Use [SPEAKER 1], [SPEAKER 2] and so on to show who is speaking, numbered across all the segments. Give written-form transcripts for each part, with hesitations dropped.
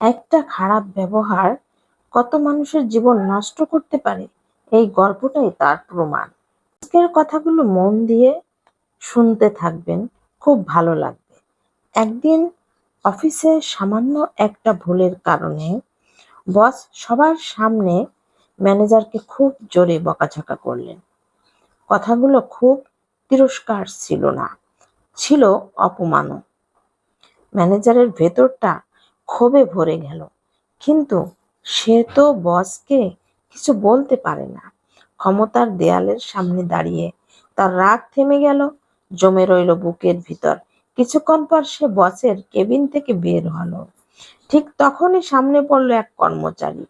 [SPEAKER 1] একটা খারাপ ব্যবহার কত মানুষের জীবন নষ্ট করতে পারে, এই গল্পটাই তার প্রমাণ। আজকের কথাগুলো মন দিয়ে শুনতে থাকবেন, খুব ভালো লাগবে। একদিন অফিসে সামান্য একটা ভুলের কারণে বস সবার সামনে ম্যানেজারকে খুব জোরে বকাঝকা করলেন। কথাগুলো খুব তিরস্কার ছিল না, ছিল অপমানও। ম্যানেজারের ভেতরটা ক্ষোভে ভরে গেল, কিন্তু সে তো বসকে কিছু বলতে পারে না। ক্ষমতার দেয়ালের সামনে দাঁড়িয়ে তার রাগ থেমে গেল, জমে রইল বুকের ভিতর। কিছুক্ষণ পর সে বসের কেবিন থেকে বের হলো। ঠিক তখনই সামনে পড়লো এক কর্মচারী।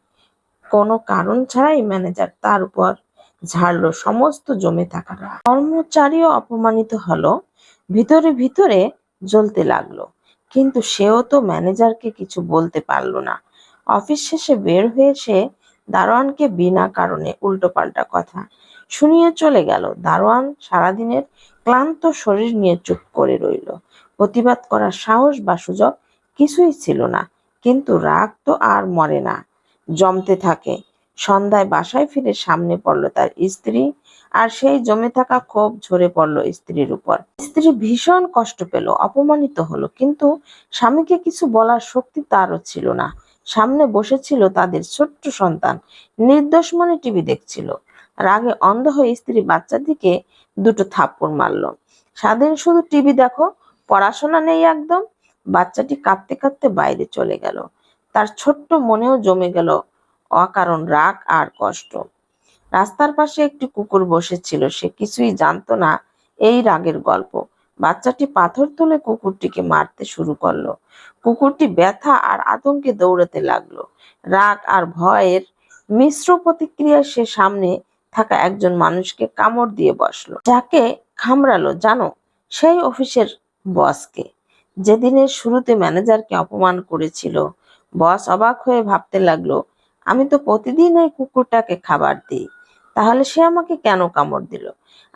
[SPEAKER 1] কোনো কারণ ছাড়াই ম্যানেজার তার উপর ঝাড়লো সমস্ত জমে থাকা রাগ। কর্মচারীও অপমানিত হলো, ভিতরে ভিতরে জ্বলতে লাগলো, কিন্তু সেও তো ম্যানেজারকে কিছু বলতে পারলো না। অফিস শেষে বের হয়ে সে দারোয়ানকে বিনা কারণে উল্টোপাল্টা কথা শুনিয়ে চলে গেল। দারোয়ান সারাদিনের ক্লান্ত শরীর নিয়ে চুপ করে রইল। প্রতিবাদ করার সাহস বা সুযোগ কিছুই ছিল না, কিন্তু রাগ তো আর মরে না, জমতে থাকে। সন্ধ্যায় বাসায় ফিরে সামনে পড়ল তার স্ত্রী, আর সেই জমে থাকা ক্ষোভ ঝরে পড়ল স্ত্রীর উপর। স্ত্রী ভীষণ কষ্ট পেল, অপমানিত হলো, কিন্তু স্বামীকে কিছু বলার শক্তি তারও ছিল না। সামনে বসেছিল তাদের ছোট্ট সন্তান, নির্দোষ মনে টিভি দেখছিল। রাগে অন্ধ হয়ে স্ত্রী বাচ্চার দিকে দুটো থাপ্পড় মারল। স্বাধীন শুধু টিভি দেখো, পড়াশোনা নেই একদম। বাচ্চাটি কাঁদতে কাঁদতে বাইরে চলে গেল। তার ছোট্ট মনেও জমে গেল অকারণ রাগ আর কষ্ট। রাস্তার পাশে একটি কুকুর বসেছিল, সে কিছুই জানতো না এই রাগের গল্প। বাচ্চাটি পাথর তুলে কুকুরটিকে মারতে শুরু করলো। কুকুরটি ব্যথা আর আতঙ্কে দৌড়াতে লাগলো। রাগ আর ভয়ের মিশ্র প্রতিক্রিয়া সে সামনে থাকা একজন মানুষকে কামড় দিয়ে বসলো। যাকে কামড়ালো জানো? সেই অফিসের বসকে, যেদিনের শুরুতে ম্যানেজারকে অপমান করেছিল। বস অবাক হয়ে ভাবতে লাগলো, আমি তো প্রতিদিন এই কুকুরটাকে খাবার দিই, তাহলে সে আমাকে কেন কামড় দিল?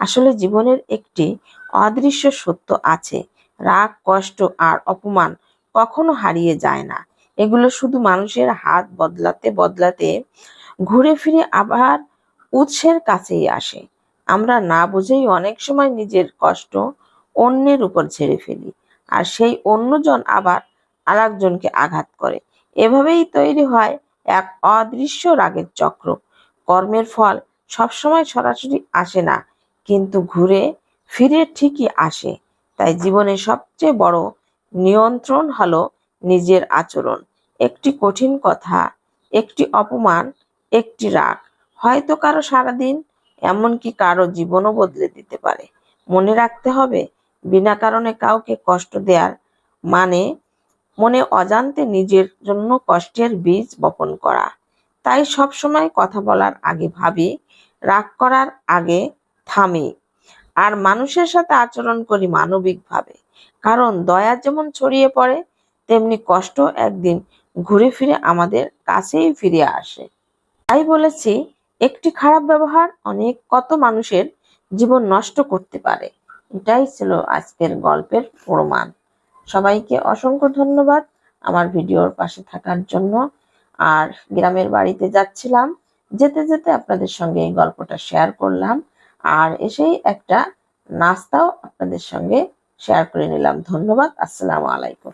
[SPEAKER 1] আসলে জীবনের একটি অদৃশ্য সত্য আছে, রাগ, কষ্ট আর অপমান কখনো হারিয়ে যায় না। এগুলো শুধু মানুষের হাত বদলাতে বদলাতে ঘুরে ফিরে আবার উৎসের কাছেই আসে। আমরা না বুঝেই অনেক সময় নিজের কষ্ট অন্যের উপর ঝেড়ে ফেলি, আর সেই অন্যজন আবার আরেকজনকে আঘাত করে। এভাবেই তৈরি হয় এক অদৃশ্য রাগের চক্র। কর্মের ফল সবসময় সরাসরি আসে না, কিন্তু ঘুরে ফিরে ঠিকই আসে। তাই জীবনের সবচেয়ে বড় নিয়ন্ত্রণ হলো নিজের আচরণ। একটি কঠিন কথা, একটি অপমান, একটি রাগ হয়তো কারো সারাদিন, এমনকি কারো জীবনও বদলে দিতে পারে। মনে রাখতে হবে, বিনা কারণে কাউকে কষ্ট দেওয়ার মানে মনে অজান্তে নিজের জন্য কষ্টের বীজ বপন করা। তাই সবসময় কথা বলার আগে ভাবি, রাগ করার আগে থামি, আর মানুষের সাথে আচরণ করি মানবিকভাবে। কারণ দয়া যেমন ছড়িয়ে পড়ে, তেমনি কষ্ট একদিন ঘুরে ফিরে আমাদের কাছেই ফিরে আসে। তাই বলেছি, একটি খারাপ ব্যবহার কত মানুষের জীবন নষ্ট করতে পারে। এটাই ছিল আজকের গল্পের প্রমাণ। সবাইকে অসংখ্য ধন্যবাদ আমার ভিডিওর পাশে থাকার জন্য। আর গ্রামের বাড়িতে যাচ্ছিলাম, যেতে যেতে আপনাদের সঙ্গে এই গল্পটা শেয়ার করলাম, আর এসেই একটা নাস্তাও আপনাদের সঙ্গে শেয়ার করে নিলাম। ধন্যবাদ। আসসালামু আলাইকুম।